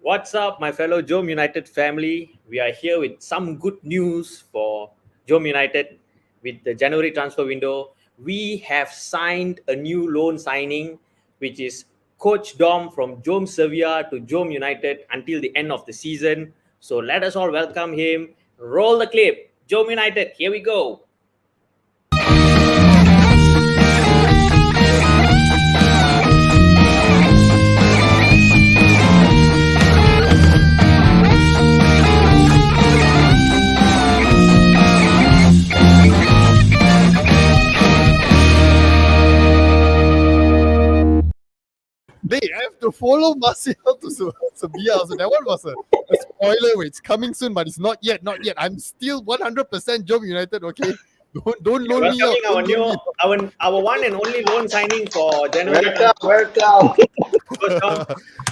What's up, my fellow JomUnited family? We are here with some good news for JomUnited with the January transfer window. We have signed a new loan signing, which is Coach Dom from Jom Sevilla to JomUnited until the end of the season. So let us all welcome him. Roll the clip. JomUnited, here we go. They have to follow Martial to Sevilla. So that one was a spoiler. It's coming soon, but it's not yet. Not yet. I'm still 100% JomUnited. Okay, don't loan me out. Welcoming our one and only loan signing for January. Welcome.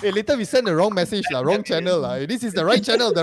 Hey, later we send the wrong message, wrong channel. This is the right channel,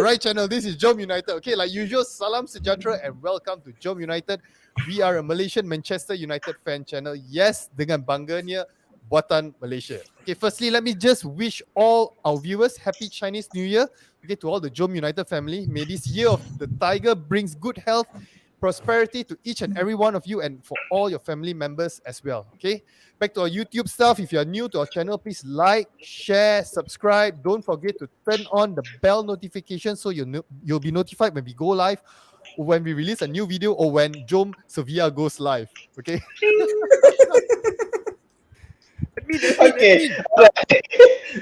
This is JomUnited. Okay, like usual, salam sejahtera and welcome to JomUnited. We are a Malaysian Manchester United fan channel. Yes, dengan bangganya Buatan, Malaysia. Okay, firstly, let me just wish all our viewers happy Chinese New Year. Okay, to all the JomUnited family. May this year of the tiger brings good health, prosperity to each and every one of you and for all your family members as well. Okay, back to our YouTube stuff. If you are new to our channel, please like, share, subscribe. Don't forget to turn on the bell notification so you'll be notified when we go live, or when we release a new video, or when Jom Sevilla goes live. Okay.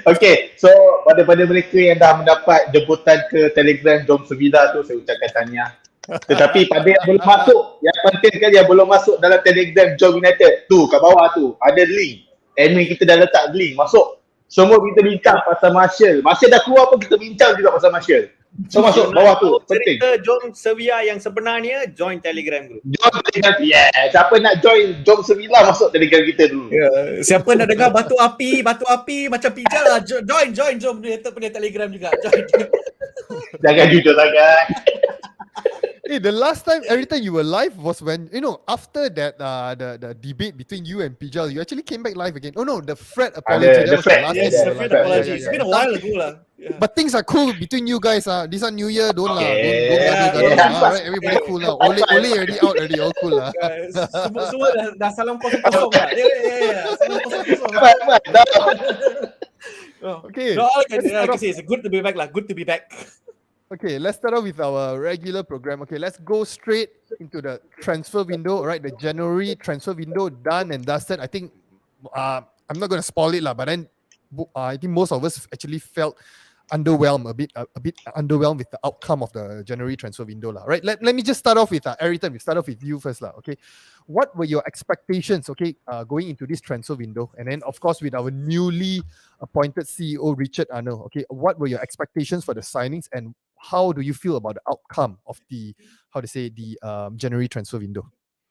Okay, so pada mereka yang dah mendapat jemputan ke Telegram Jom Sevilla tu, saya ucapkan tahniah. Tetapi pada yang belum masuk, yang penting sekali yang belum masuk dalam Telegram Jom United tu, kat bawah tu ada link. Admin kita dah letak link, masuk. Semua kita bincang pasal Martial. Martial dah keluar pun kita bincang juga pasal Martial. So masuk bawah tu, penting. Cerita Jom Sevilla yang sebenarnya, join Telegram group. Join Telegram, siapa nak join Jom Sevilla, masuk Telegram kita dulu. Siapa nak dengar batu api macam pijal lah, join Jom punya Telegram juga. Join. Jangan jujur sangat. Hey, the last time, every time you were live was when, after that the debate between you and Pijal, you actually came back live again. Oh no, the Fred apology. The Fred. Yes, the Fred apology. It's been a while ago lah. Yeah. But things are cool between you guys. This one New Year, don't Okay. Right, everybody cool lah. Ole already out already, all cool lah. Semua dah salam kosong lah. Ya. Salam kosong. Okay. No, all I can say is good to be back lah. Good to be back. Okay, let's start off with our regular program. Okay, let's go straight into the transfer window. Right, the January transfer window done and dusted. I think I'm not going to spoil it lah, but then I think most of us actually felt underwhelmed, a bit underwhelmed with the outcome of the January transfer window lah. Right, let me just start off with Ayrton. We start off with you first lah. Okay, what were your expectations? Okay, going into this transfer window, and then of course with our newly appointed CEO Richard Arnold. Okay, what were your expectations for the signings, and how do you feel about the outcome of the January transfer window?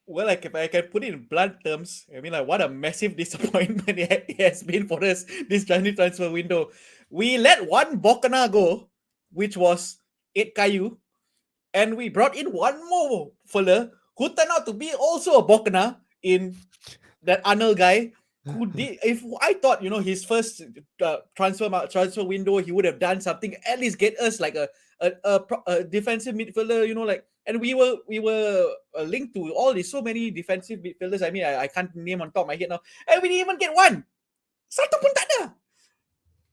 Well, like if I can put it in blunt terms, I mean, like what a massive disappointment it has been for us this January transfer window. We let one Bokana go, which was 8 Kayu, and we brought in one more fella who turned out to be also a Bokana in that Arnold guy. Who did? If I thought his first transfer window, he would have done something, at least get us like a defensive midfielder, and we were linked to all these so many defensive midfielders. I mean, I can't name on top of my head now, and we didn't even get one. Satu pun tak ada.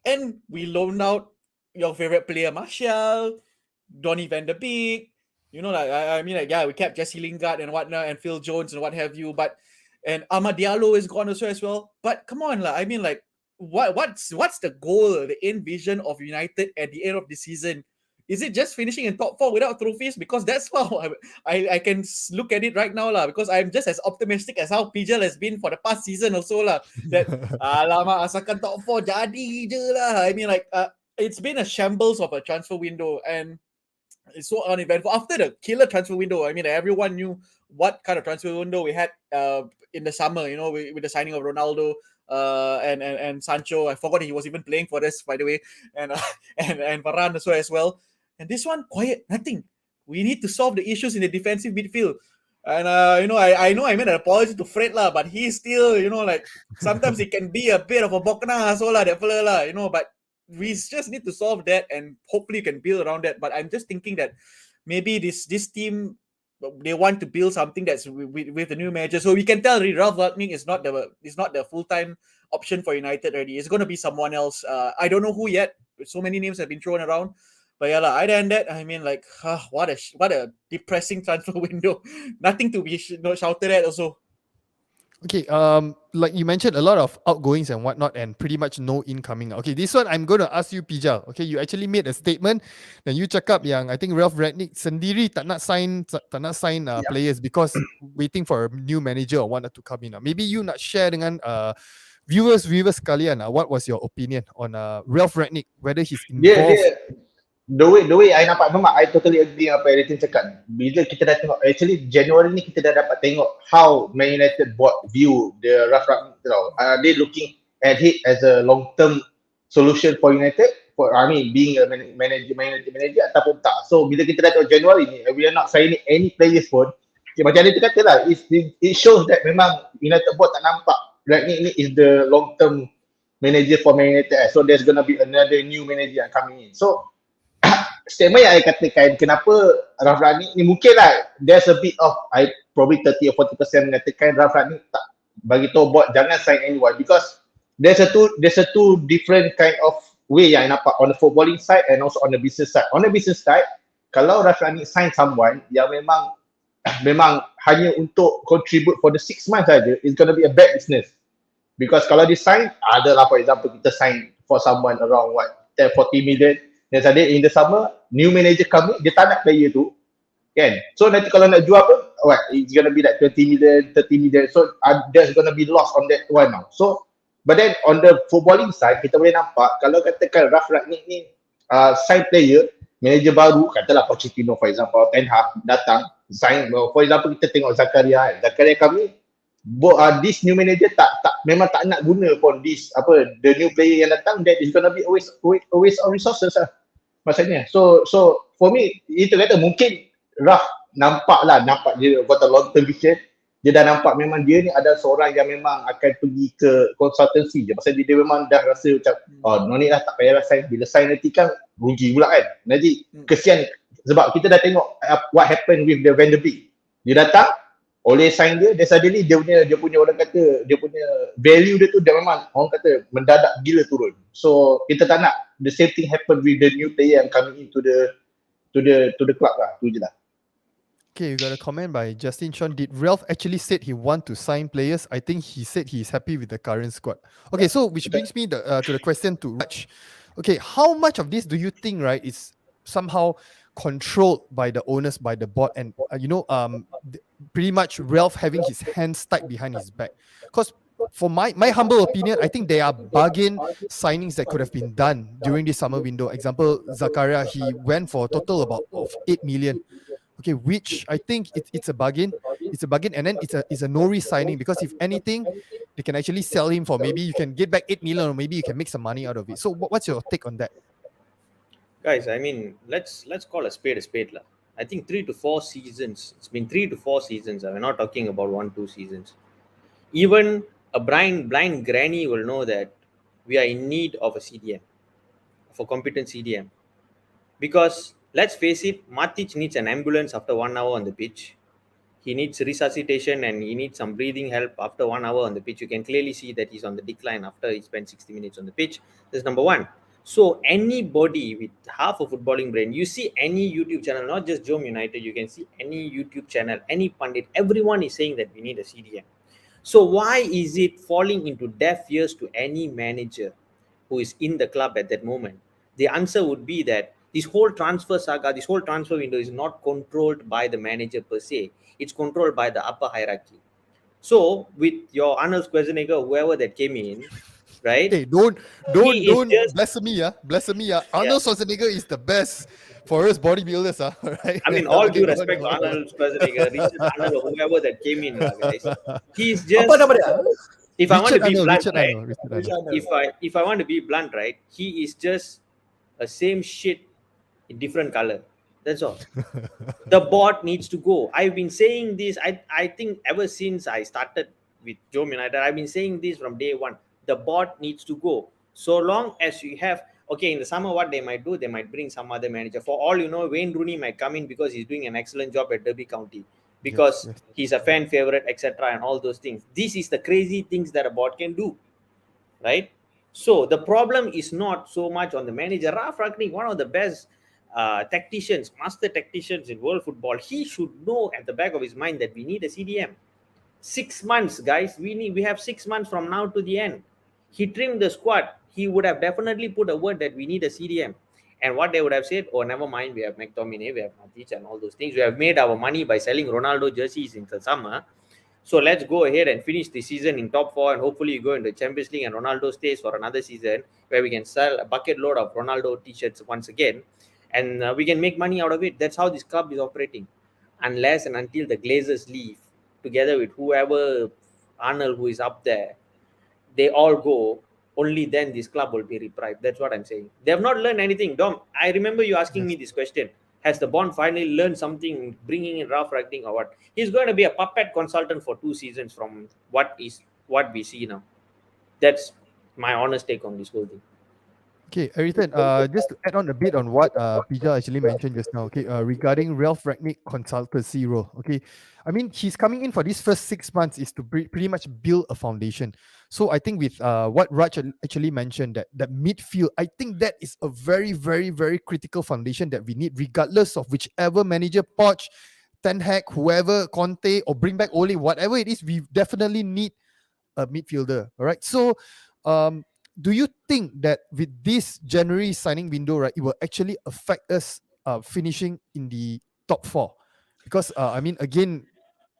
And we loaned out your favorite player Martial, Donny van der Beek. We kept Jesse Lingard and whatnot, and Phil Jones and what have you, and Amad Diallo is gone as well. But come on, I mean, like, what's the goal, the end vision of United at the end of the season? Is it just finishing in top 4 without trophies? Because that's how I can look at it right now lah. Because I'm just as optimistic as how Pijal has been for the past season also lah. That alamak, asalkan top 4 jadi je lah. I mean, like, it's been a shambles of a transfer window, and it's so uneventful. After the killer transfer window, I mean, everyone knew what kind of transfer window we had in the summer, with the signing of Ronaldo and Sancho. I forgot he was even playing for us, by the way, and Varane as well. And this one, quiet, nothing. We need to solve the issues in the defensive midfield. And I made an apology to Fred lah, but he's still, like, sometimes it can be a bit of a bokna so lah, that fella lah, but we just need to solve that, and hopefully you can build around that. But I'm just thinking that maybe this team, they want to build something that's with the new manager. So we can tell Ralph Rangnick is not the full-time option for United already. It's going to be someone else. I don't know who yet. So many names have been thrown around. But yeah, other than that, I mean, like, what a depressing transfer window. Nothing to be shouted at also. Okay, like you mentioned, a lot of outgoings and whatnot, and pretty much no incoming. Okay, this one I'm going to ask you, Pijal. Okay, you actually made a statement, then you cakap yang I think Ralph Rangnick sendiri tak nak sign players because waiting for a new manager or whatnot to come in. Maybe you nak share dengan viewers sekalian. What was your opinion on Ralph Rangnick, whether he's involved? The way I nampak, memang I totally agree apa yang Ritin cakap. Bila kita dah tengok, actually January ni kita dah dapat tengok how Man United board view the Ralph Rangnick tau. Are they looking at it as a long term solution for United? For being a manager ataupun tak. So bila kita dah tengok January ni, we are not signing any players pun. Okay, macam dia kata lah, it shows that memang United board tak nampak Rangnick ni is the long term manager for Man United. So there's gonna be another new manager yang coming in. So statement yang saya katakan kenapa Ralph Rangnick ni mungkin lah there's a bit of probably 30 or 40% mengatakan Ralph Rangnick tak bagi tahu board jangan sign anyone because there's a two different kind of way yang I nampak on the footballing side and also on the business side. On the business side, kalau Ralph Rangnick sign someone yang memang hanya untuk contribute for the 6 months saja, it's gonna be a bad business. Because kalau dia sign, adalah for example kita sign for someone around 10-40 million. Dan suddenly in the summer, new manager come in, dia tak nak player tu, kan? So nanti kalau nak jual pun, it's gonna be like 20 million, 30 million. So there's gonna be loss on that one now. So, but then on the footballing side, kita boleh nampak, kalau katakan Ralph Rangnick ni sign player, manager baru, katalah Pochettino for example, Ten Hag datang, sign, for example kita tengok Zakaria kami, this new manager memang tak nak guna pun the new player yang datang, that is gonna be always of resources lah. Maksudnya, so for me, itu kata mungkin Ralph nampak dia got a long term vision. Dia dah nampak memang dia ni ada seorang yang memang akan pergi ke consultancy je. Pasal dia memang dah rasa macam, no need lah, tak payahlah sign. Bila sign nanti kan rugi pula kan. Nanti kesian sebab kita dah tengok what happened with the Van de Beek. Dia datang, oleh sign dia suddenly dia punya orang kata, dia punya value dia tu dia memang orang kata mendadak gila turun. So kita tak nak the same thing happen with the new player yang coming into the club lah. Tu je lah. Okay, you got a comment by Justin Sean. Did Ralph actually said he want to sign players? I think he said he's happy with the current squad. Okay, so which brings me to the question to Raj. Okay, how much of this do you think, right, is somehow controlled by the owners, by the board, and pretty much Ralph having his hands tied behind his back? Because for my humble opinion, I think there are bargain signings that could have been done during this summer window. Example, Zakaria, he went for a total of 8 million. Okay, which I think it's a bargain. It's a bargain, and then it's a no-risk signing because if anything, they can actually sell him for maybe you can get back 8 million or maybe you can make some money out of it. So what's your take on that? Guys, I mean, let's call a spade lah. I think 3 to 4 seasons. It's been 3 to 4 seasons. We're not talking about 1-2 seasons. Even a blind granny will know that we are in need of a CDM, of a competent CDM. Because let's face it, Matic needs an ambulance after 1 hour on the pitch. He needs resuscitation and he needs some breathing help after 1 hour on the pitch. You can clearly see that he's on the decline after he spent 60 minutes on the pitch. That's number one. So anybody with half a footballing brain, you see any YouTube channel, not just JomUnited, you can see any YouTube channel, any pundit, everyone is saying that we need a CDM. So why is it falling into deaf ears to any manager who is in the club at that moment? The answer would be that this whole transfer saga, this whole transfer window is not controlled by the manager per se. It's controlled by the upper hierarchy. So with your Arnold Schwarzenegger, whoever that came in, right? Hey, don't blasphemy, blasphemy. Arnold Schwarzenegger is the best for us bodybuilders, right? I mean, all due respect to Arnold Schwarzenegger, Richard Arnold, or whoever that came in, guys. He's just. If I want to be blunt, right? If I want to be blunt, right? He is just a same shit in different color. That's all. The board needs to go. I've been saying this. I think ever since I started with JomUnited, I've been saying this from day one. The board needs to go. So long as you have, okay, in the summer, what they might do, they might bring some other manager. For all you know, Wayne Rooney might come in because he's doing an excellent job at Derby County, because Yes. he's a fan favorite, etc., and all those things. This is the crazy things that a board can do, right? So the problem is not so much on the manager. Ralf Rangnick, one of the best tacticians, master tacticians in world football, he should know at the back of his mind that we need a CDM. 6 months, guys. We have 6 months from now to the end. He trimmed the squad. He would have definitely put a word that we need a CDM. And what they would have said, oh, never mind, we have McTominay, we have Matic and all those things. We have made our money by selling Ronaldo jerseys in the summer. So let's go ahead and finish the season in top 4, and hopefully go into Champions League and Ronaldo stays for another season where we can sell a bucket load of Ronaldo t-shirts once again, and we can make money out of it. That's how this club is operating. Unless and until the Glazers leave, together with whoever, Arnold, who is up there, they all go, only then this club will be reprieved. That's what I'm saying. They have not learned anything. Dom, I remember you asking me this question. Has the Bond finally learned something, bringing in Ralf Rangnick or what? He's going to be a puppet consultant for 2 seasons from what we see now. That's my honest take on this whole thing. Okay, Ayrton, just to add on a bit on what Pija actually mentioned just now, okay, regarding Ralf Rangnick consultancy role, okay. I mean, he's coming in for these first 6 months is to pretty much build a foundation. So I think with what Raj actually mentioned, that midfield, I think that is a very, very, very critical foundation that we need, regardless of whichever manager, Poch, Ten Hag, whoever, Conte, or bring back Ole, whatever it is, we definitely need a midfielder, all right? So, do you think that with this January signing window, right, it will actually affect us finishing in the top 4? Because I mean, again,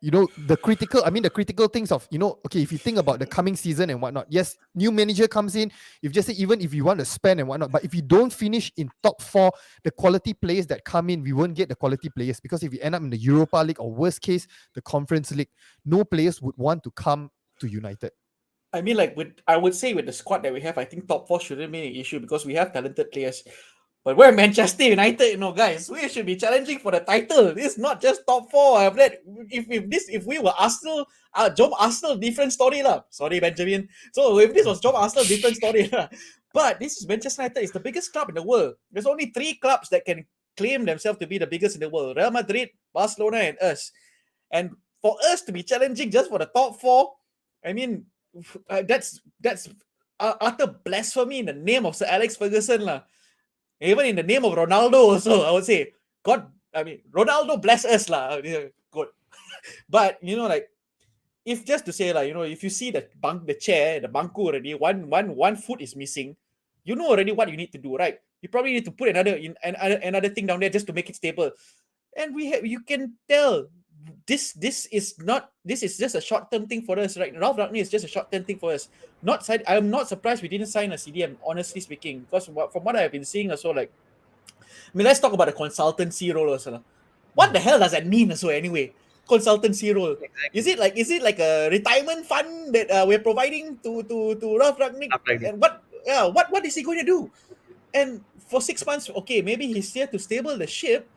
the critical things of, okay, if you think about the coming season and whatnot, yes, new manager comes in, even if you want to spend and whatnot, but if you don't finish in top 4, the quality players that come in, we won't get the quality players, because if you end up in the Europa League, or worst case, the Conference League, no players would want to come to United. I mean, I would say with the squad that we have, I think top 4 shouldn't be an issue because we have talented players. But we're Manchester United, guys. We should be challenging for the title. It's not just top 4. I've read if we were Arsenal, Job Arsenal, different story lah. Sorry, Benjamin. So if this was Job Arsenal, different story lah. But this is Manchester United. It's the biggest club in the world. There's only 3 clubs that can claim themselves to be the biggest in the world: Real Madrid, Barcelona, and us. And for us to be challenging just for the top 4, I mean, that's utter blasphemy in the name of Sir Alex Ferguson lah. Even in the name of Ronaldo also, I would say, Ronaldo bless us lah. Good. But if just to say if you see the chair, the bangku already, one foot is missing, you know already what you need to do, right? You probably need to put another thing down there just to make it stable. And you can tell this is just a short-term thing for us, right? Ralf Rangnick is just a short-term thing for us. I'm not surprised we didn't sign a CDM, honestly speaking, because from what I've been seeing also, let's talk about the consultancy role also. What the hell does that mean also anyway? Consultancy role. Exactly. Is it like a retirement fund that we're providing to Ralf Rangnick? And what is he going to do? And for 6 months, okay, maybe he's here to stable the ship,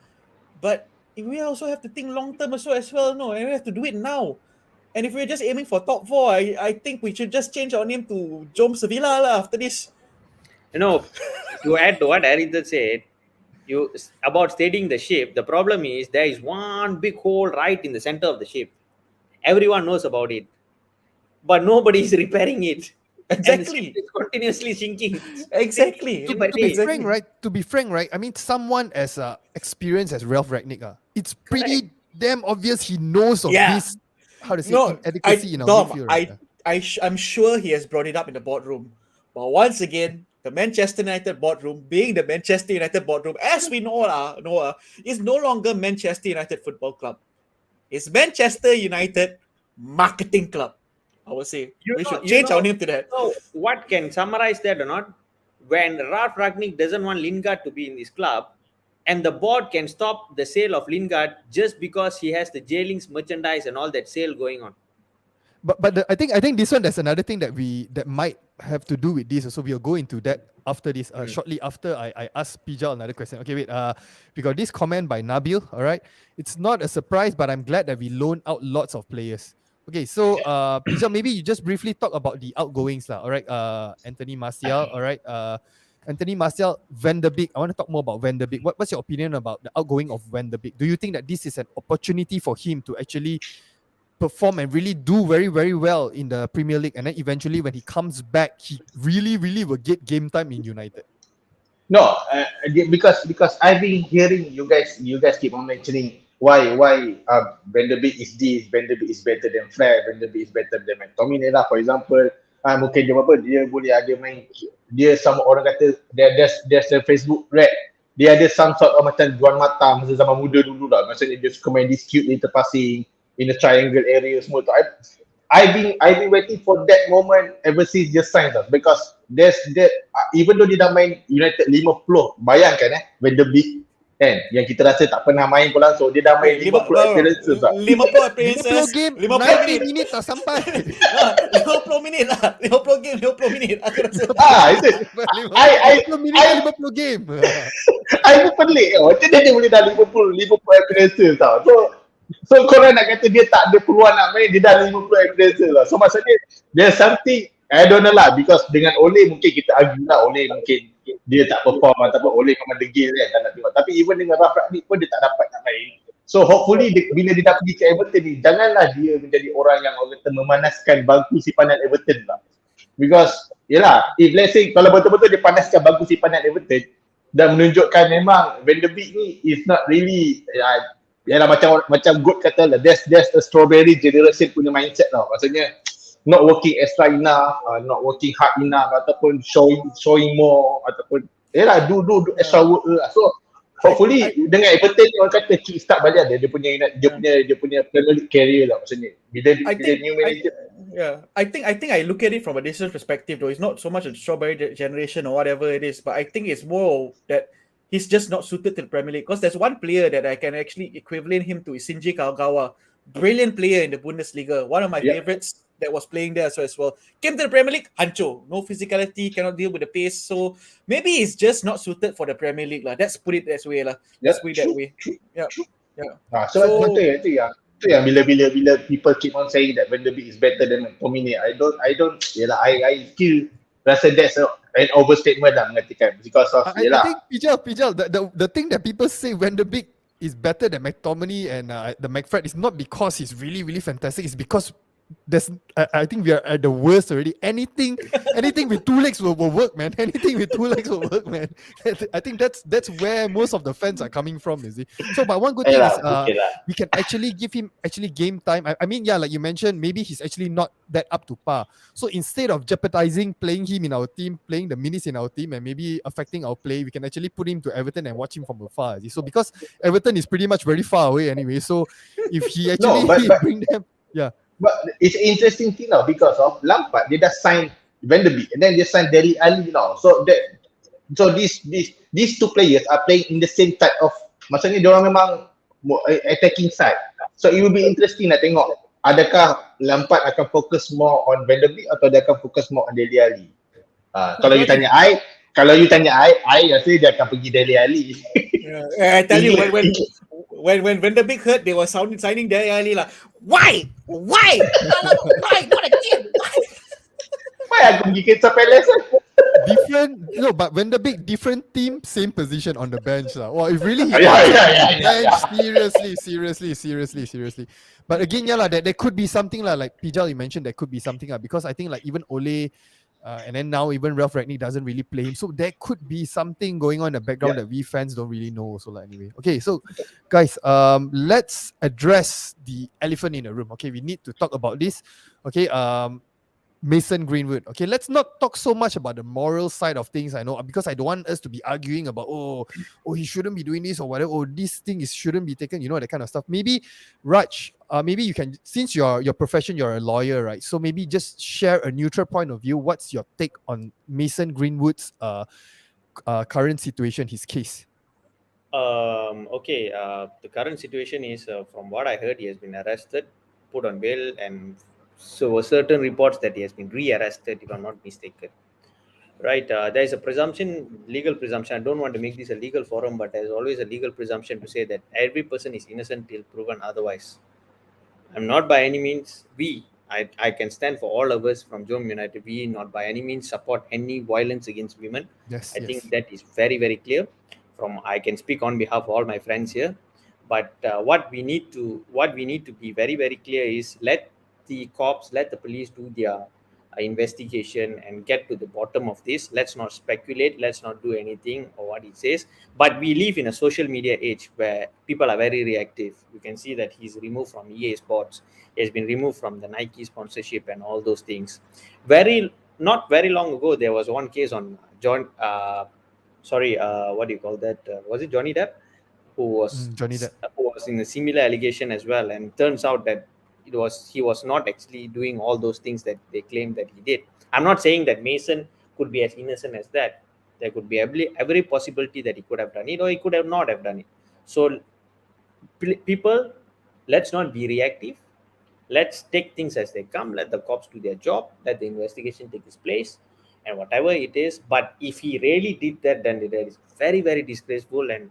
but we also have to think long term as well, no, and we have to do it now. And if we're just aiming for top 4, I think we should just change our name to Jom Sevilla after this. To add to what Aritha said, about steadying the ship, the problem is there is one big hole right in the center of the ship. Everyone knows about it, but nobody is repairing it. Exactly. It's continuously sinking. Exactly. To be frank, right? I mean, someone as experienced as Ralf Rangnick, it's pretty damn obvious he knows of this. How to say inadequacy in our midfield. Right? I'm sure he has brought it up in the boardroom, but once again, the Manchester United boardroom, being the Manchester United boardroom, as we know, is no longer Manchester United Football Club. It's Manchester United Marketing Club. I would say we should change our name to that. So what can summarize that or not? When Ralf Rangnick doesn't want Lingard to be in this club, and the board can stop the sale of Lingard just because he has the J-Links merchandise and all that sale going on. But I think this one, there's another thing that might have to do with this. So we'll go into that after this. Shortly after I ask Pijal another question. Okay, wait. We got this comment by Nabil. All right, it's not a surprise, but I'm glad that we loan out lots of players. Okay, so Pijal, maybe you just briefly talk about the outgoings, all right? Anthony Martial, all right? Anthony Martial, Van der Beek. I want to talk more about Van der Beek. What's your opinion about the outgoing of Van der Beek? Do you think that this is an opportunity for him to actually perform and really do very, very well in the Premier League, and then eventually when he comes back, he really, really will get game time in United? No, because I've been hearing you guys keep on mentioning why Van der Beek is this, Van der Beek is better than Fred, Van der Beek is better than McTominay lah, for example. Mungkin dia boleh ada main, dia sama orang kata there's a Facebook rap, dia ada some sort of macam Juan Mata masa zaman muda dulu lah, maksudnya dia suka main dispute little passing in the triangle area semua tu. I've been waiting for that moment ever since dia sign tau, because there's that even though dia dah main United 50, bayangkan Van der Beek kan, yang kita rasa tak pernah main pun langsung, dia dah main 50 appearances tau. 50 appearances, 50 game, 50 minit tak sampai. 50 minit lah, 50 game, 50 minit aku rasa. Itu 50 minit 50 game. I pun pelik macam dia boleh dah 50 appearances tau. So korang nak kata dia tak ada peluang nak main, dia dah 50 appearances lah. So maksudnya there's something, I don't know lah, because dengan Ole mungkin kita argue lah, Ole mungkin dia tak perform ataupun Ole memang degil kan, tak nak tengok. Tapi even dengan Ralf Rangnick pun dia tak dapat nak main. So hopefully bila dia dah pergi ke Everton ni, janganlah dia menjadi orang yang orang kata memanaskan bangku simpanan Everton lah. Because yelah, if let's say kalau betul-betul dia panaskan bangku simpanan Everton dan menunjukkan memang Van der Beek ni is not really yalah, macam good kata lah, there's a strawberry generation punya mindset lah. Maksudnya not working extra enough, not working hard enough, ataupun showing more, ataupun yalah do extra work lah. So hopefully dengan Everton ni orang kata kick start balik dia punya Premier League career lah, maksudnya bila new manager. I think I look at it from a different perspective though. It's not so much a strawberry generation or whatever it is, but I think it's more that he's just not suited to the Premier League. Because there's one player that I can actually equivalent him to is Sinji Kagawa. Brilliant player in the Bundesliga. One of my favorites that was playing there as well. Came to the Premier League, hancho. No physicality, cannot deal with the pace. So maybe he's just not suited for the Premier League lah. Let's put it that way lah. Let's put it that way. Yeah. So itu yang bila people keep on saying that Van der Beek is better than McTominay, I still rasa that's an overstatement lah mengatakan, because of I think Pijal, the thing that people say Van der Beek is better than McTominay and the McFred is not because he's really, really fantastic. It's because I think we are at the worst already. Anything with two legs will work, man. Anything with two legs will work, man. I think that's where most of the fans are coming from, is it? So, but one good thing is we can actually give him game time. I mean, yeah, like you mentioned, maybe he's actually not that up to par. So instead of jeopardizing playing him in our team, playing the minutes in our team, and maybe affecting our play, we can actually put him to Everton and watch him from afar. So because Everton is pretty much very far away anyway, so if he actually bring them, yeah. But it's an interesting thing now, because of Lampard, dia dah sign Van der Beek and then dia sign Dele Alli now. So these two players are playing in the same type of, maksudnya diorang memang attacking side. So it will be interesting nak tengok adakah Lampard akan fokus more on Van der Beek atau dia akan fokus more on Dele Alli. Kalau you tanya I rasa dia akan pergi Dele Alli. I tell you, when Van der Beek heard they were signing Dele Alli lah. Why? Why? Not again. Why aku pergi Crystal Palace? But Van der Beek, different team, same position on the bench lah. Wow, if really seriously. But again, yeah lah, there could be something lah, like Pijal you mentioned, there could be something lah, because I think like even Ole and then now even Ralf Rangnick doesn't really play him, so there could be something going on in the background that we fans don't really know. So like anyway, okay, so guys, let's address the elephant in the room. Okay, we need to talk about this. Okay, Mason Greenwood. Okay, let's not talk so much about the moral side of things. I know, because I don't want us to be arguing about he shouldn't be doing this or whatever. This thing shouldn't be taken. You know, that kind of stuff. Maybe Raj, maybe you can, since your profession, you're a lawyer, right? So maybe just share a neutral point of view. What's your take on Mason Greenwood's current situation, his case? Okay. The current situation is, from what I heard, he has been arrested, put on bail, and so certain reports that he has been re-arrested, if I'm not mistaken. Right? There is a legal presumption. I don't want to make this a legal forum, but there's always a legal presumption to say that every person is innocent till proven otherwise. I'm not by any means I can stand for all of us from JomUnited. We not by any means support any violence against women. Yes, I yes. think that is very, very clear. I can speak on behalf of all my friends here. But what we need to be very, very clear is let the cops, let the police do their investigation and get to the bottom of this. Let's not speculate. Let's not do anything or what he says. But we live in a social media age where people are very reactive. You can see that he's removed from EA Sports. He has been removed from the Nike sponsorship and all those things. Not very long ago, there was one case on what do you call that? Was it Johnny Depp? Johnny Depp. Who was in a similar allegation as well, and turns out that he was not actually doing all those things that they claimed that he did. I'm not saying that Mason could be as innocent as that. There could be every possibility that he could have done it or he could have not have done it. So people, let's not be reactive. Let's take things as they come. Let the cops do their job. Let the investigation take its place, and whatever it is. But if he really did that, then that is very, very disgraceful, and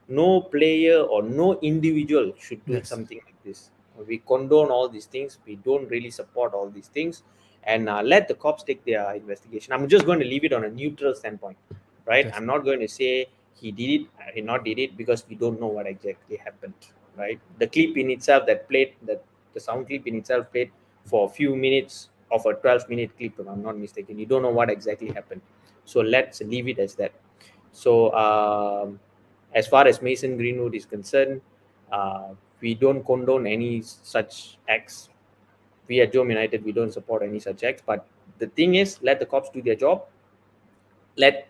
no player or no individual should do Yes. something like this. We condone all these things. We don't really support all these things, and let the cops take their investigation. I'm just going to leave it on a neutral standpoint, right? Yes. I'm not going to say he did it, he not did it, because we don't know what exactly happened, right? The clip in itself that played, the sound clip in itself played for a few minutes of a 12-minute clip, if I'm not mistaken. You don't know what exactly happened, so let's leave it as that. So as far as Mason Greenwood is concerned, we don't condone any such acts. We at JomUnited, we don't support any such acts. But the thing is, let the cops do their job. Let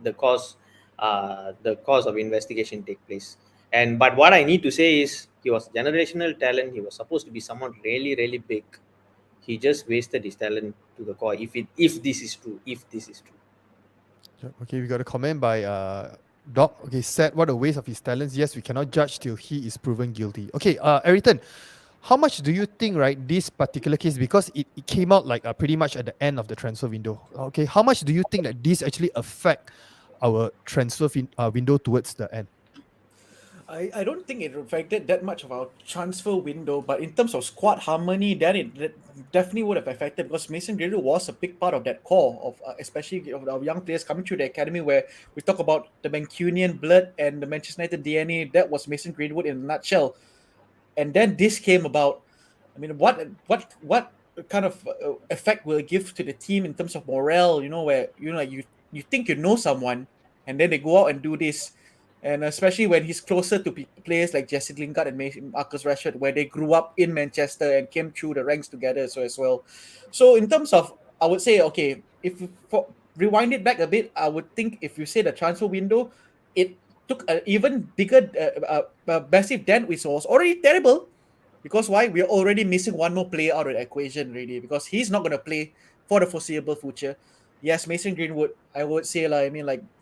the cause of investigation take place. But what I need to say is, he was generational talent. He was supposed to be someone really, really big. He just wasted his talent to the core. If this is true. Okay, we got a comment by Doc. Okay, said what a waste of his talents. Yes, we cannot judge till he is proven guilty. Okay, Eriton, how much do you think, right, this particular case, because it came out like pretty much at the end of the transfer window. Okay, how much do you think that this actually affect our transfer window towards the end? I don't think it affected that much of our transfer window, but in terms of squad harmony, then it definitely would have affected, because Mason Greenwood was a big part of that core of especially of our young players coming through the academy, where we talk about the Mancunian blood and the Manchester United DNA. That was Mason Greenwood in a nutshell. And then this came about. I mean, what kind of effect will it give to the team in terms of morale? Where you think you know someone, and then they go out and do this. And especially when he's closer to players like Jesse Lingard and Marcus Rashford, where they grew up in Manchester and came through the ranks together as well. So in terms of, I would say, okay, rewind it back a bit, I would think if you say the transfer window, it took an even bigger, massive dent, which was already terrible. Because why? We're already missing one more player out of the equation already, because he's not going to play for the foreseeable future. Yes, Mason Greenwood, I would say,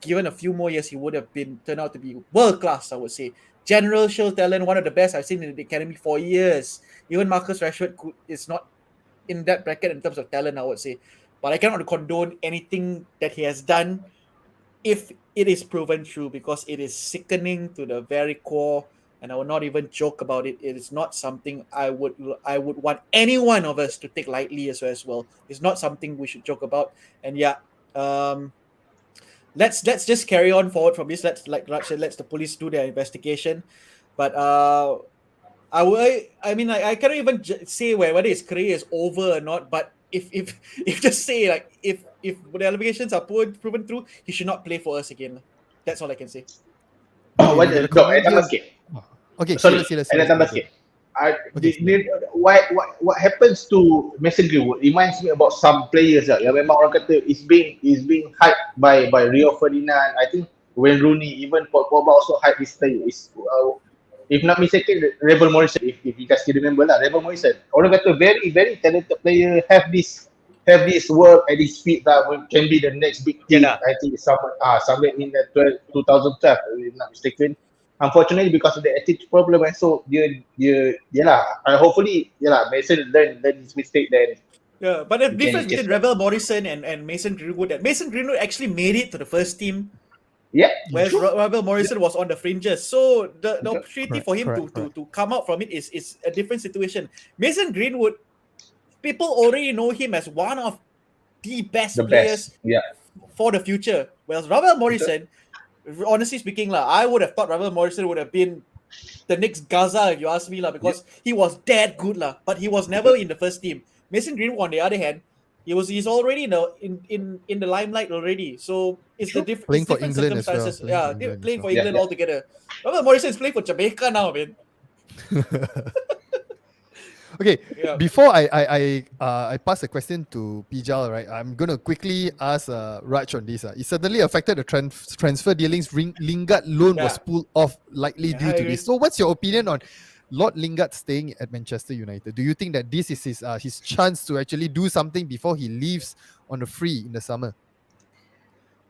given a few more years, he would have turned out to be world class, I would say. Generational talent, one of the best I've seen in the academy for years. Even Marcus Rashford is not in that bracket in terms of talent, I would say. But I cannot condone anything that he has done if it is proven true, because it is sickening to the very core. And I will not even joke about it. It is not something I would want any one of us to take lightly as well. It's not something we should joke about. And yeah, let's just carry on forward from this. Let's, like Raj said, let the police do their investigation. But I cannot even say whether his career is over or not. But if just say, like, if the allegations are proven true, he should not play for us again. That's all I can say. Okay, okay, sorry, let's I nak tambah sikit. What happens to Mason Greenwood reminds me about some players yang memang orang kata is being hyped by Rio Ferdinand. I think Wayne Rooney, even Pogba also hyped this player. If not mistaken, Rebel Morrison, if you guys still remember lah, Rebel Morrison. Orang kata very, very talented player, have this work at his feet that can be the next big thing. Yeah. I think somewhere in the 2012, if not mistaken. Unfortunately, because of the attitude problem, and so hopefully, Mason learn his mistake then. Yeah, but the difference between Rebel Morrison and Mason Greenwood, that Mason Greenwood actually made it to the first team. Yeah. Whereas Rebel Morrison was on the fringes. So the opportunity for him correct. to come out from it is a different situation. Mason Greenwood, people already know him as one of the best The players best. Yeah. for the future. Whereas Ravel Morrison, honestly speaking, I would have thought Ravel Morrison would have been the next Gaza, if you ask me, because he was that good, but he was never in the first team. Mason Greenwood, on the other hand, he's already in the limelight already. So it's Playing for different England as well. circumstances. Playing for Yeah, England yeah. altogether. Ravel Morrison is playing for Jamaica now, man. Okay, Yeah. before I pass the question to Pijal, right? I'm gonna quickly ask Raj on this. It certainly affected the transfer dealings. Lingard loan was pulled off likely Yeah, due I to agree. this. So, what's your opinion on Lord Lingard staying at Manchester United? Do you think that this is his chance to actually do something before he leaves on a free in the summer?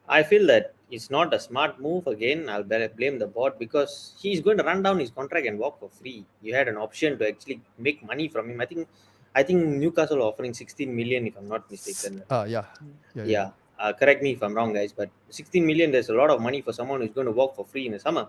I feel that it's not a smart move. Again, I'll blame the board because he's going to run down his contract and walk for free. You had an option to actually make money from him. I think Newcastle are offering 16 million, if I'm not mistaken. Yeah. Correct me if I'm wrong, guys, but 16 million, there's a lot of money for someone who's going to work for free in the summer.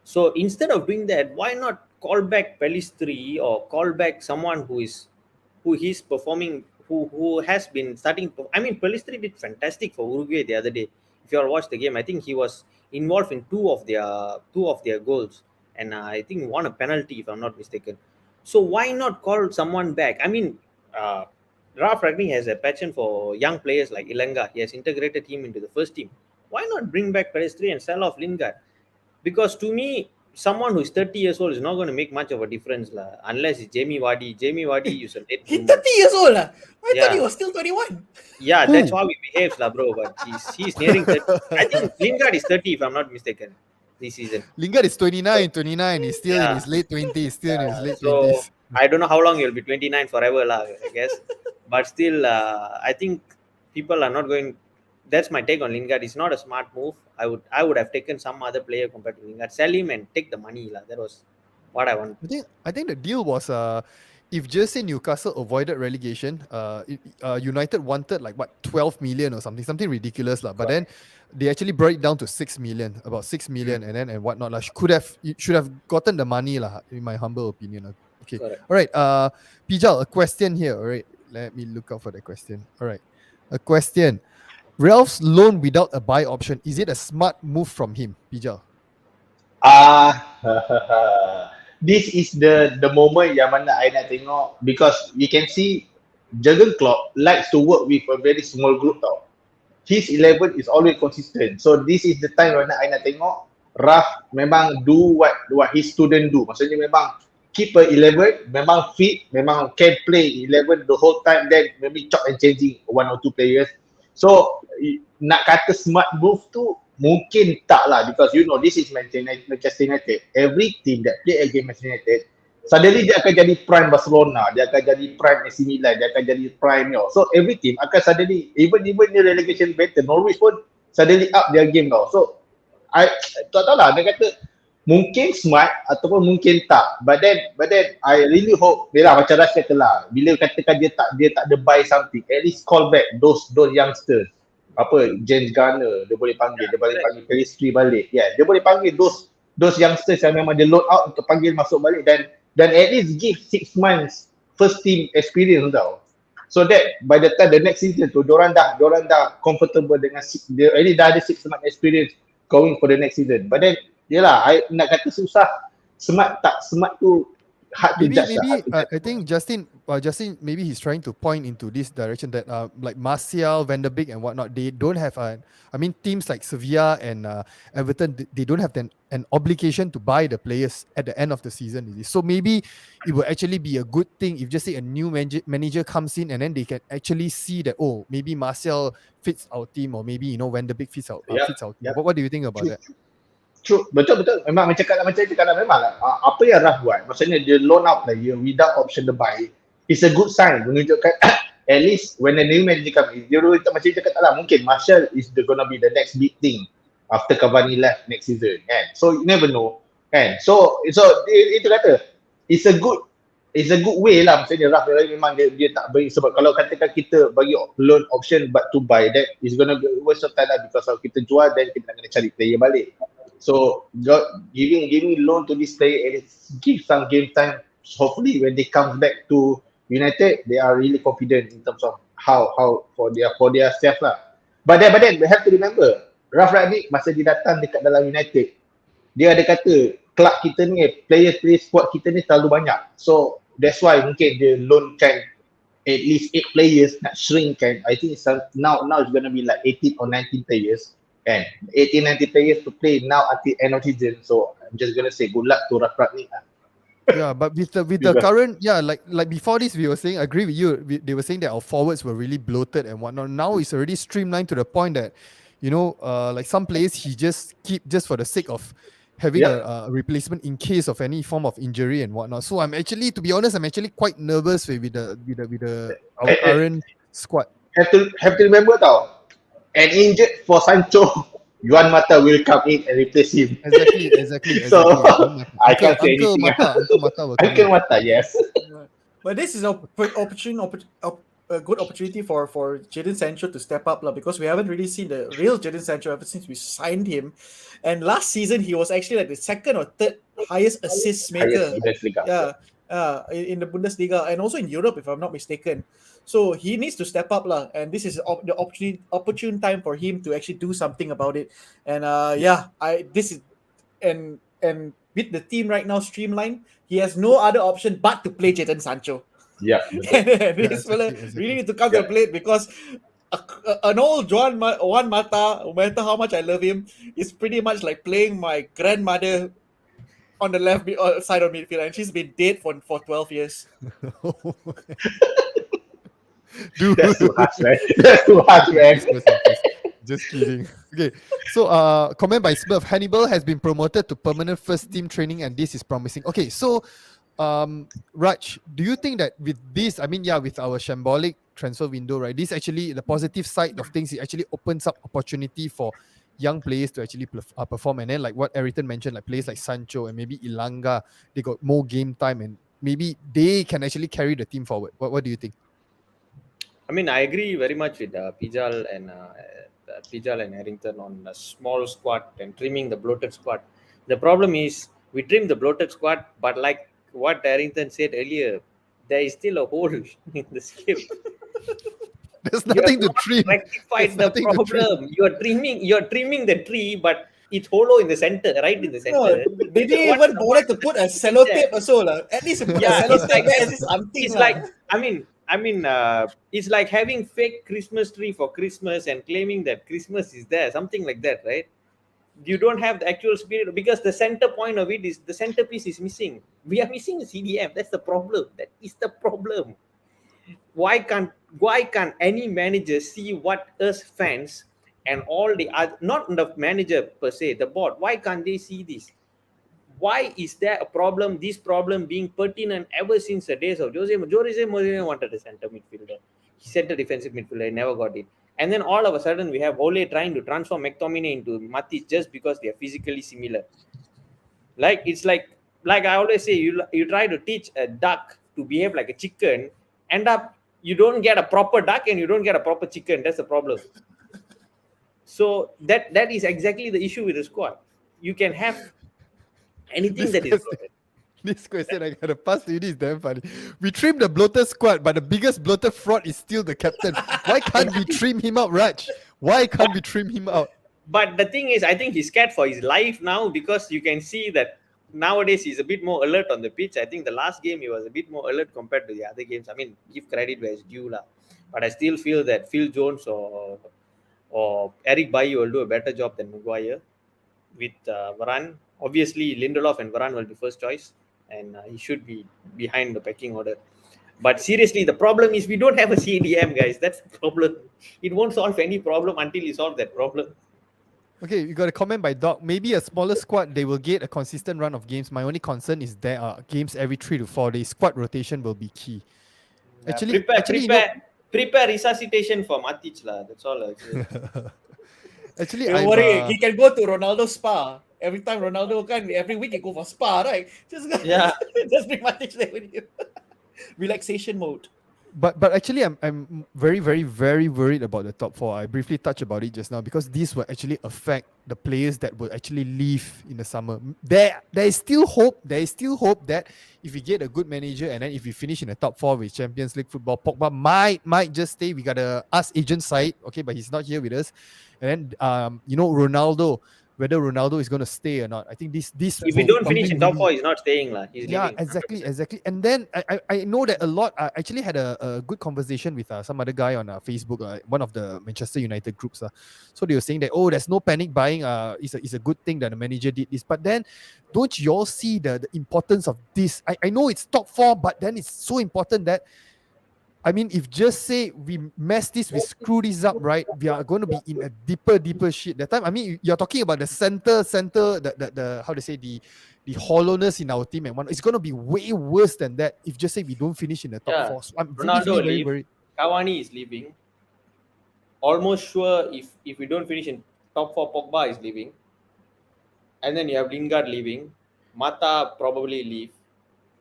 So instead of doing that, why not call back Pelistri or call back someone who he's performing, who has been starting. I mean, Pelistri did fantastic for Uruguay the other day. If you all watched the game, I think he was involved in two of their goals, and I think won a penalty, if I'm not mistaken. So why not call someone back? I mean, Ralph Ragnick has a passion for young players like Ilanga. He has integrated him into the first team. Why not bring back Pelistri and sell off Lingard? Because to me, someone who is 30 years old is not going to make much of a difference, unless it's Jamie Vardy. Jamie Vardy is a late He's bloomer. 30 years old. I thought he Yeah. was still 21. Yeah, Who? that's how he behaves, bro. But he's nearing 30. I think Lingard is 30, if I'm not mistaken, this season. Lingard is 29. He's still in Yeah. his late 20s. Still in his late So 20s. I don't know how long he'll be 29 forever, I guess. But still, I think people are not going. That's my take on Lingard. It's not a smart move. I would have taken some other player compared to Lingard. Sell him and take the money. That was what I want. I think the deal was if just say Newcastle avoided relegation, United wanted 12 million or something ridiculous But then they actually brought it down to 6 million, about 6 million, and whatnot should have gotten the money in my humble opinion. Okay, Correct. all right. Pijal, a question here. All right, let me look out for the question. All right, a question. Ralph's loan without a buy option, is it a smart move from him, Pijal? This is the moment yang mana I nak tengok, because you can see Jurgen Klopp likes to work with a very small group tau. His 11 is always consistent. So this is the time mana I nak tengok Ralph memang do what his student do. Maksudnya memang keep a 11, memang fit, memang can play 11 the whole time, then maybe chop and changing one or two players. So nak kata smart move tu mungkin tak lah, because this is Manchester United. Every team that play against Manchester United, suddenly dia akan jadi prime Barcelona, dia akan jadi prime AC Milan, dia akan jadi prime So every team akan suddenly, even the relegation battle, Norwich pun suddenly up their game tau. So I tak tahu lah, dia kata mungkin smart ataupun mungkin tak. But then I really hope, macam Raj kata lah, bila katakan dia tak ada buy something, at least call back those youngsters. James Garner dia boleh panggil, dia boleh panggil Pelistri balik. Dia boleh panggil those youngsters yang memang dia load out untuk panggil masuk balik, dan at least give 6 months first team experience tau. So that by the time the next season tu diorang dah comfortable dengan dia, at least dah ada 6 months experience going for the next season. But then I nak kata susah, smart tak smart tu hard to judge. I think Justin maybe he's trying to point into this direction that like Martial, Van der Beek and whatnot, they don't have teams like Sevilla and Everton, they don't have an obligation to buy the players at the end of the season. So maybe it will actually be a good thing if just say a new manager comes in and then they can actually see that, oh, maybe Martial fits our team, or maybe Van der Beek fits our team. What do you think about that? True, betul. Memang macam cakap memang lah. Apa yang Raf buat, maksudnya dia loan out player without option to buy, it's a good sign, menunjukkan at least when the new manager come in, dia macam cakap lah, mungkin Martial is gonna be the next big thing after Cavani left next season, kan? So you never know, kan? So itu kata it's a good way lah. Maksudnya Raf memang dia tak beri, sebab kalau katakan kita bagi loan option but to buy, that is gonna waste of time lah, because kalau kita jual then kita nak kena cari player balik. So giving loan to this player and give some game time, hopefully when they come back to United, they are really confident in terms of how for their self lah. But then we have to remember, Ralf Rangnick masa dia datang dekat dalam United, dia ada kata club kita ni, player squad kita ni terlalu banyak. So that's why mungkin dia loankan at least 8 players, nak shrink kan. I think now it's going to be like 18 or 19 players kan. 18-19 players to play now until end of season. So I'm just going to say good luck to Ralf Rangnick lah. Yeah, but with the current, like before this, we were saying, I agree with you. They were saying that our forwards were really bloated and whatnot. Now it's already streamlined to the point that, like some players he just keep just for the sake of having a replacement in case of any form of injury and whatnot. So I'm actually, to be honest, quite nervous with our current squad. Have to remember tau, an injured for Sancho, Juan Mata will come in and replace him. Exactly. So I can't say anything. Uncle Mata, yes. But this is a good opportunity for Jadon Sancho to step up because we haven't really seen the real Jadon Sancho ever since we signed him. And last season he was actually like the second or third highest assist maker. In the Bundesliga and also in Europe, if I'm not mistaken. So he needs to step up and this is the opportune time for him to actually do something about it. And and with the team right now streamlined, he has no other option but to play Jadon Sancho. Yeah. This fella really need to come to the plate because an old Juan Mata, no matter how much I love him, is pretty much like playing my grandmother on the left side of midfield, and she's been dead for 12 years. Dude. That's too harsh, man. Just kidding. Okay, so comment by Smurf. Hannibal has been promoted to permanent first team training and this is promising. Okay, so Raj, do you think that with this, with our shambolic transfer window, right, this actually, the positive side of things, it actually opens up opportunity for young players to actually perform, and then like what Ayrton mentioned, like players like Sancho and maybe Ilanga, they got more game time and maybe they can actually carry the team forward. What do you think? I mean, I agree very much with Pijal and Harrington on a small squad and trimming the bloated squad. The problem is we trim the bloated squad, but like what Harrington said earlier, there is still a hole in the script. There's nothing to trim. Rectify the problem. You're trimming the tree, but it's hollow in the center, right in the center. No, they didn't even bother to put a sellotape also. At least put a sellotape there is something. It's like, it's like having fake Christmas tree for Christmas and claiming that Christmas is there, something like that, right? You don't have the actual spirit because the center point of it is the centerpiece is missing. We are missing the CDM. That's the problem. That is the problem. Why can't any manager see what us fans and all the other, not the manager per se, the board, why can't they see this? Why is there a problem, this problem being pertinent ever since the days of Jose Mourinho wanted a center midfielder. He center defensive midfielder, he never got it. And then all of a sudden we have Ole trying to transform McTominay into Matic just because they are physically similar. Like it's like I always say, you try to teach a duck to behave like a chicken, end up you don't get a proper duck and you don't get a proper chicken. That's the problem. So that is exactly the issue with the squad. You can have anything that is. This question I gotta pass to you, this is damn funny. We trim the bloated squad, but the biggest bloated fraud is still the captain. Why can't we trim him out, Raj? Why can't we trim him out? But the thing is, I think he's scared for his life now because you can see that nowadays he's a bit more alert on the pitch. I think the last game he was a bit more alert compared to the other games. I mean, give credit where it's due lah. But I still feel that Phil Jones or Eric Bailly will do a better job than Maguire with Varane. Obviously, Lindelof and Varane will be first choice, and he should be behind the pecking order. But seriously, the problem is we don't have a CDM, guys. That's the problem. It won't solve any problem until you solve that problem. Okay, you got a comment by Doc. Maybe a smaller squad, they will get a consistent run of games. My only concern is there are games every 3 to 4 days. Squad rotation will be key. Prepare resuscitation for Matic lah. That's all. Actually, don't worry, he can go to Ronaldo's spa. Every time Ronaldo every week he go for spa, right? Just bring Matic there with you. Relaxation mode. But actually, I'm very worried about the top four. I briefly touched about it just now because this will actually affect the players that will actually leave in the summer. There is still hope. There is still hope that if we get a good manager and then if we finish in the top four with Champions League football, Pogba might just stay. We gotta ask agent side, okay, but he's not here with us. And then Ronaldo. Whether Ronaldo is going to stay or not. I think this If we don't finish in top four, he's not staying lah. He's yeah, leaving. exactly. And then I know that a lot. I actually had a good conversation with some other guy on Facebook, one of the Manchester United groups. So they were saying that, oh, there's no panic buying. It's a good thing that the manager did this. But then, don't you all see the importance of this? I know it's top four, but then it's so important that, I mean, if just say we mess this, we screw this up, right? We are going to be in a deeper shit. That time, I mean, you're talking about the center, the how to say the hollowness in our team, and one. It's going to be way worse than that if just say we don't finish in the top four. So I'm Ronaldo very worried. Cavani is leaving. Almost sure if we don't finish in top four, Pogba is leaving. And then you have Lingard leaving. Mata probably leave.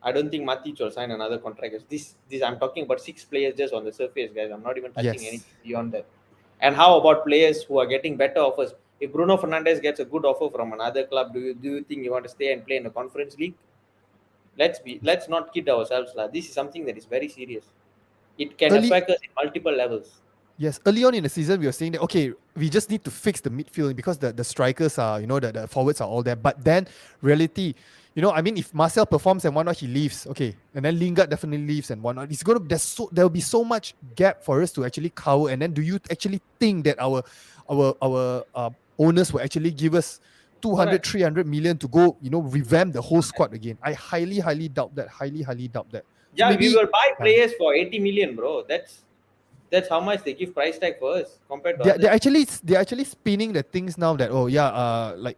I don't think Matic will sign another contract. This I'm talking about 6 players just on the surface, guys. I'm not even touching anything beyond that. And how about players who are getting better offers? If Bruno Fernandes gets a good offer from another club, do you think you want to stay and play in the Conference League? Let's not kid ourselves, lah. This is something that is very serious. It can affect us in multiple levels. Yes, early on in the season, we were saying that, okay, we just need to fix the midfield because the strikers are, the forwards are all there. But then, reality, I mean, if Marcel performs and whatnot, he leaves, okay. And then Lingard definitely leaves and whatnot. There'll be so much gap for us to actually cover. And then do you actually think that our owners will actually give us 200, 300 million to go, revamp the whole squad again? I highly doubt that. Highly doubt that. Yeah, we will buy players for 80 million, bro. That's how much they give price tag for us compared to they're actually spinning the things now that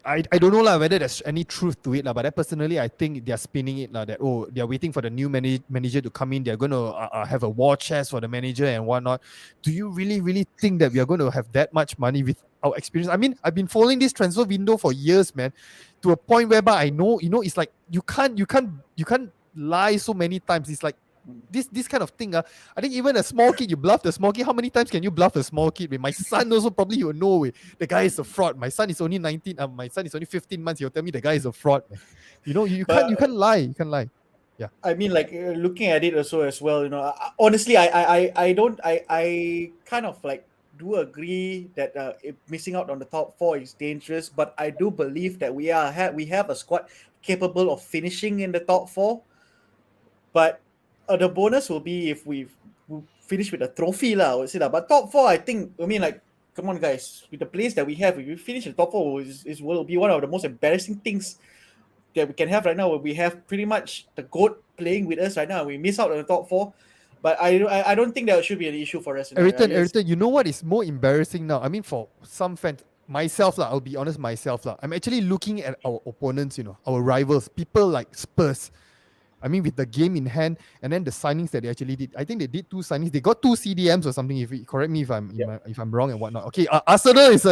I don't know whether there's any truth to it but personally I think they're spinning it that they're waiting for the new manager to come in. They're going to have a war chest for the manager and whatnot. Do you really think that we are going to have that much money with our experience? I mean, I've been following this transfer window for years, man, to a point whereby I know it's like you can't lie so many times. It's like this kind of thing. I think even a small kid, you bluff the small kid. How many times can you bluff a small kid? My son also probably he will know the guy is a fraud. My son is only 19. My son is only 15 months. He'll tell me the guy is a fraud. You can't lie. You can't lie. Yeah. I mean, like looking at it also as well. Honestly, I kind of like do agree that missing out on the top four is dangerous. But I do believe that we have a squad capable of finishing in the top four. But the bonus will be if we finish with a trophy, I would say that. But top four, I think, come on, guys, with the players that we have, if we finish in top four, will be one of the most embarrassing things that we can have right now. Where we have pretty much the GOAT playing with us right now. We miss out on the top four, but I don't think that should be an issue for us. Everton, you know what is more embarrassing now? I mean, for some fans, myself, I'll be honest, I'm actually looking at our opponents, our rivals, people like Spurs. I mean, with the game in hand, and then the signings that they actually did. I think they did 2 signings. They got 2 CDMs or something. Correct me if I'm wrong and whatnot. Okay, Arsenal is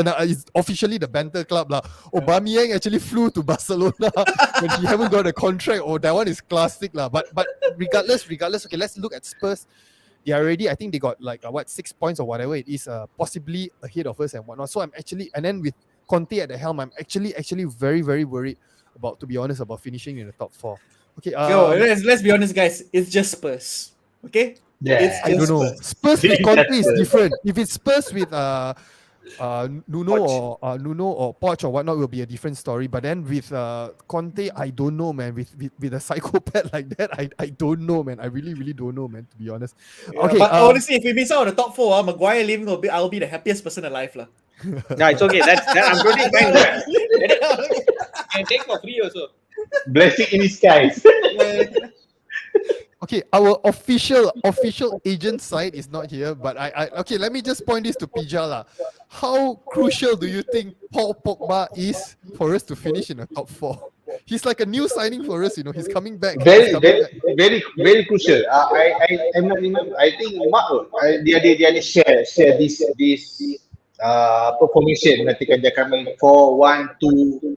officially the banter club lah. Aubameyang actually flew to Barcelona when he haven't got a contract. That one is classic lah. But regardless. Okay, let's look at Spurs. They are already. I think they got 6 points or whatever it is. Possibly ahead of us and whatnot. So I'm actually, and then with Conte at the helm, I'm actually very worried about, to be honest, about finishing in the top 4. Okay, let's be honest, guys. It's just Spurs. Okay? Yeah. I don't know. Spurs with Conte is different. If it's Spurs with Nuno or Poch or whatnot, will be a different story. But then with Conte, I don't know, man. With a psychopath like that, I don't know, man. I really don't know, man. To be honest. Okay, but honestly, if we miss out on the top 4, Maguire leaving I'll be the happiest person alive, lah. No, it's okay. I'm totally fine with that. I can take for free also. Blessing in disguise. Okay, our official agent side is not here, but okay, let me just point this to Pija lah. How crucial do you think Paul Pogba is for us to finish in the top 4? He's like a new signing for us, He's coming back. Very crucial. I'm not remember. I think Mark dia share this formation ketika dia coming 4-1-2-1.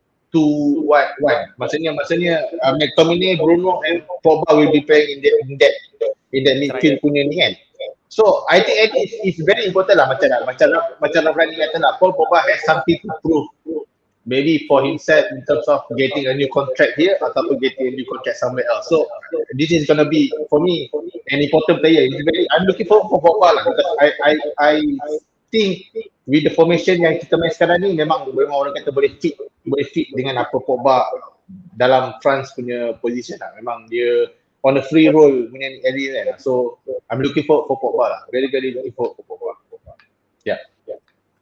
Maksudnya McTominay, Bruno and Pogba will be playing in that midfield punya ni kan. So I think it's very important lah, macam Rafrani kata lah, Paul Pogba has something to prove, maybe for himself in terms of getting a new contract here ataupun getting a new contract somewhere else. So this is gonna be for me an important player. I'm looking forward for Pogba lah, because I think with the formation yang kita main sekarang ni, memang orang kata boleh fit dengan apa Pogba dalam France punya position lah. Memang dia on a free role punya area lah. So I'm looking forward for Pogba lah. Very looking forward for Pogba. Yeah.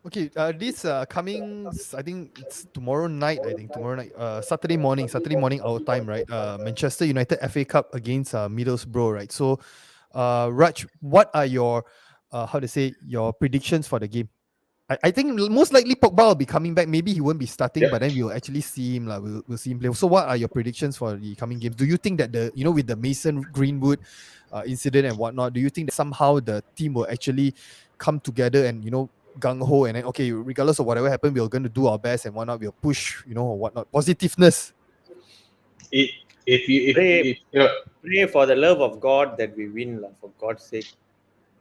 Okay, this coming, I think it's tomorrow night, Saturday morning our time, right? Manchester United FA Cup against Middlesbrough, right? So, Raj, what are your, your predictions for the game? I think most likely Pogba will be coming back. Maybe he won't be starting, but then we'll actually see him. We'll see him play. So, what are your predictions for the coming games? Do you think that with the Mason Greenwood incident and whatnot, do you think that somehow the team will actually come together and gung ho and then okay, regardless of whatever happened, we're going to do our best and whatnot. We'll push, or whatnot. Positiveness. Pray for the love of God that we win, for God's sake.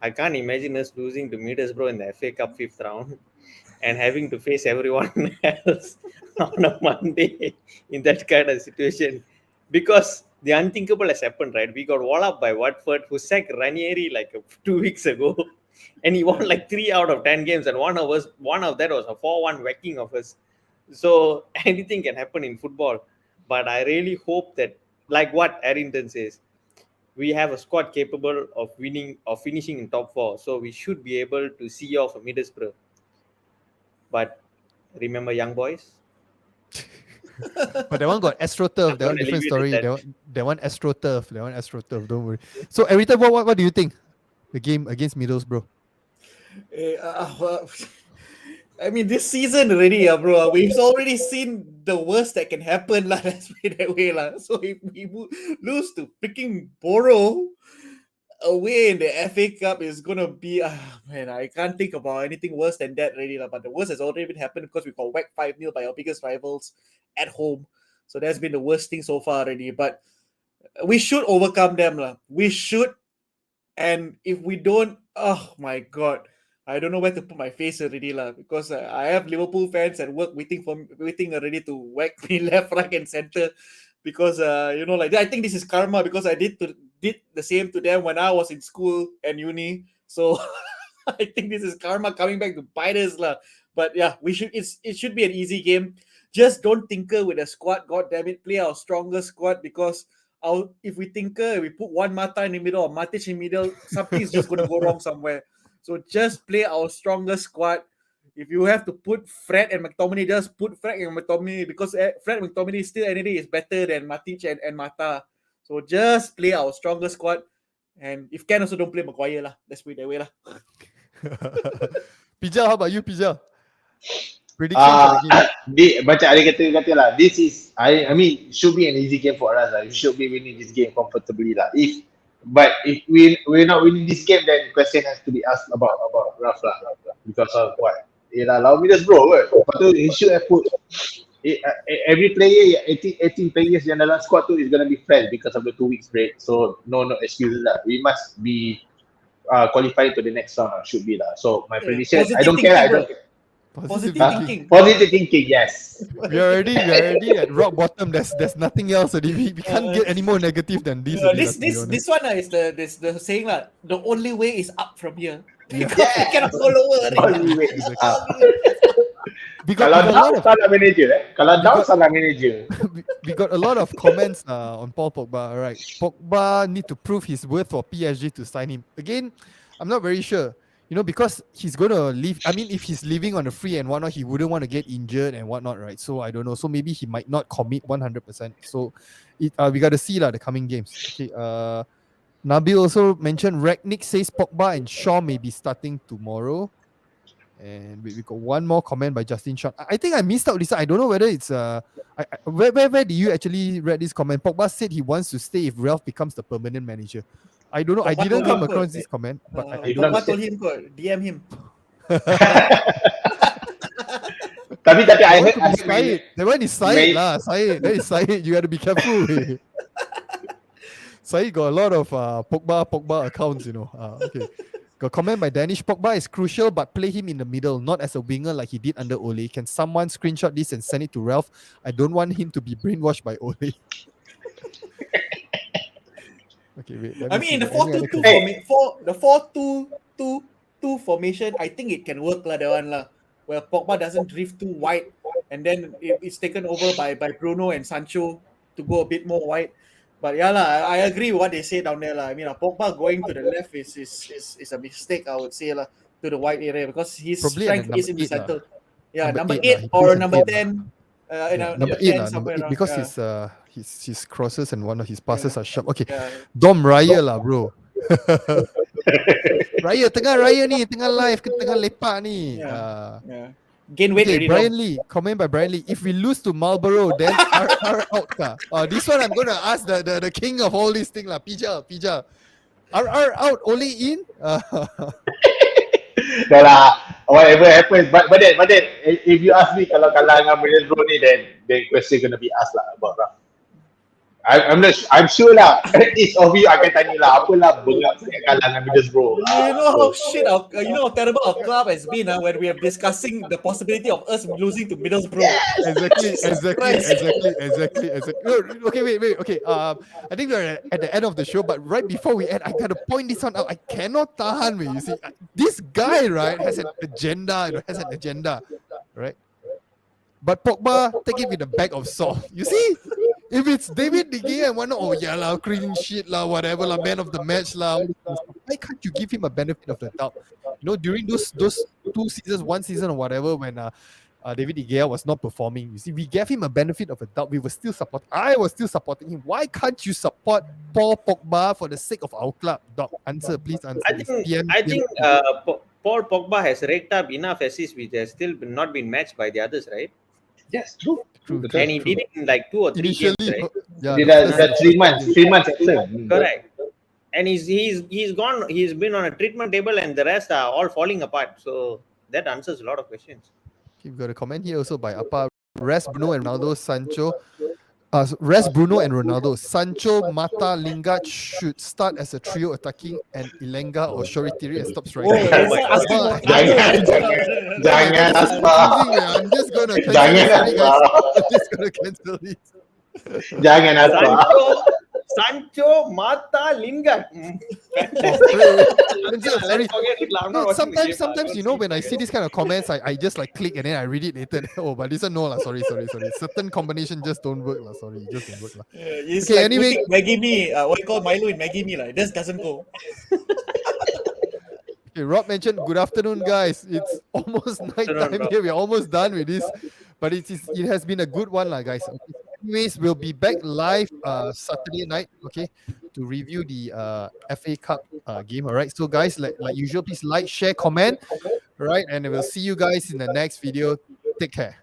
I can't imagine us losing to Middlesbrough in the FA Cup 5th round and having to face everyone else on a Monday in that kind of situation, because the unthinkable has happened, right? We got walloped by Watford, who sacked Ranieri like 2 weeks ago, and he won like 3 out of 10 games, and one of that was a 4-1 whacking of us. So anything can happen in football, but I really hope that, like what Arrington says, we have a squad capable of winning or finishing in top 4. So we should be able to see off a Middlesbrough. But remember, young boys. But that one got AstroTurf. That one different story. That one AstroTurf. Don't worry. So every time, what do you think? The game against Middlesbrough. I mean, this season already, bro. We've already seen the worst that can happen, lah. Let's put it that way, lah. So if we lose to freaking Borough away in the FA Cup, is gonna be, man, I can't think about anything worse than that, really, lah. But the worst has already been happened because we got whacked 5-0 by our biggest rivals at home. So that's been the worst thing so far already. But we should overcome them, lah. We should. And if we don't, oh my God, I don't know where to put my face already, lah, because I have Liverpool fans at work waiting already to whack me left, right, and center, because I think this is karma, because I did the same to them when I was in school and uni. So I think this is karma coming back to bite us, lah. But yeah, it should be an easy game. Just don't tinker with the squad. God damn it, play our strongest squad, because if we tinker, we put one Mata in the middle or Matic in the middle, something's just going to go wrong somewhere. So just play our strongest squad. If you have to put Fred and McTominay, just put Fred and McTominay, because Fred and McTominay still anything is better than Matic and Mata. So just play our strongest squad. And if can, also don't play Maguire lah. Let's put it that way lah. Pija, how about you, Pija? Prediction for the game. Macam Ari kata lah, this is, I mean, should be an easy game for us lah. We should be winning this game comfortably lah. But if we're not winning this game, then the question has to be asked about Raf lah, because of what? Yelah, lawan Middlesbrough kan. Lepas tu, he should have put every player, 18 players yang dalam squad tu is going to be fresh because of the 2 weeks break. So no excuses lah. We must be qualified to the next round, should be lah. So my prediction, I don't care. Positive thinking, yes. We are already at rock bottom. There's nothing else. We can't get any more negative than this. This one is the saying lah. The only way is up from here. Because we cannot go lower. Only way is up. Kalau down, salah manager. Kalau down, salah manager. We got a lot of comments on Paul Pogba. Right, Pogba need to prove his worth for PSG to sign him again. I'm not very sure. Because he's going to leave. I mean, if he's leaving on a free and whatnot, he wouldn't want to get injured and whatnot, right? So I don't know. So maybe he might not commit 100%. So we got to see the coming games. Okay. Nabil also mentioned Ragnick says Pogba and Shaw may be starting tomorrow. And we got one more comment by Justin Shaw. I think I missed out this. I don't know whether it's where do you actually read this comment? Pogba said he wants to stay if Ralph becomes the permanent manager. I don't know. I didn't come across this comment, but I don't know. Pogba told him, DM him. Tapi I heard Syed. That one is Syed lah. Syed. That is Syed. You got to be careful. Syed got a lot of Pogba accounts, Okay. Got comment by Danish. Pogba is crucial, but play him in the middle, not as a winger like he did under Ole. Can someone screenshot this and send it to Ralph? I don't want him to be brainwashed by Ole. Okay, wait. I mean, in the Any other 4-2-2 comment? the 4-2-2-2 formation, I think it can work lah, that one lah, where Pogba doesn't drift too wide, and then it's taken over by Bruno and Sancho to go a bit more wide. But yeah lah, I agree with what they say down there lah. I mean, Pogba going to the left is a mistake, I would say lah, to the wide area, because his Probably at strength is in the number 8 center. Yeah, Number number eight 8 lah. He or plays in number 8 lah. 10. Number 8 somewhere around, because yeah. his crosses and one of his passes are sharp. Okay, Yeah. Dom Raya lah bro. Raya tengah live ke tengah lepak ni. Yeah. Yeah. Gain weight Okay, already. Brian Lee, comment by Brian Lee. If we lose to Marlborough, then RR out ka. This one I'm gonna ask the king of all these things lah. Pija. RR out, only in. Dah lah, whatever happens. But then, if you ask me kalau kalah dengan Middlesbrough ni, then question gonna be asked lah about Ralph. I'm sure lah. Each of you akan tanya lah, apalah bengap sangat kalah dengan Middlesbrough. You know how shit, you know how terrible our club has been when we are discussing the possibility of us losing to Middlesbrough. Exactly. Okay, wait. Okay, I think we're at the end of the show, but right before we end, I gotta point this one out. I cannot tahan me. You see, this guy, right, has an agenda. Right? But Pogba take it with a bag of salt. You see? If it's David De Gea and whatnot, oh yeah lah, clean shit lah, whatever lah, man of the match lah. Why can't you give him a benefit of the doubt? You know, during those 2 seasons, 1 season or whatever, when David De Gea was not performing, you see, we gave him a benefit of a doubt. I was still supporting him. Why can't you support Paul Pogba for the sake of our club? Doc, please answer. I think Paul Pogba has raked up enough assists which has still not been matched by the others, right? Yes, true. And he did it in like 2 or 3 games, right? Yeah, Dia dah 3 months absent. Correct. And he's been on a treatment table and the rest are all falling apart. So that answers a lot of questions. We've got a comment here also by Appa. Rest Bruno and Ronaldo, Sancho, Mata, Lingard should start as a trio attacking, and Ilenga or Shoritiri and stops right now. Jangan Aspa. I'm just gonna cancel it. Jangan Aspa. Sancho, Mata, Lingard. Sorry. No, sometimes you know, when I see this kind of comments, I just like click and then I read it later. Oh, but this one no lah. Sorry. Certain combination just don't work lah. Sorry, it just don't work lah. It's Okay, like anyway. Maggie mee, what you call Milo in Maggie mee lah. It just doesn't go. Okay, Rob mentioned good afternoon, guys. It's almost night time here. We're almost done with this, but it has been a good one lah, guys. Okay. Anyways, we'll be back live Saturday night, okay, to review the FA Cup game. All right, so guys, like usual, please like, share, comment, all right, and we'll see you guys in the next video. Take care.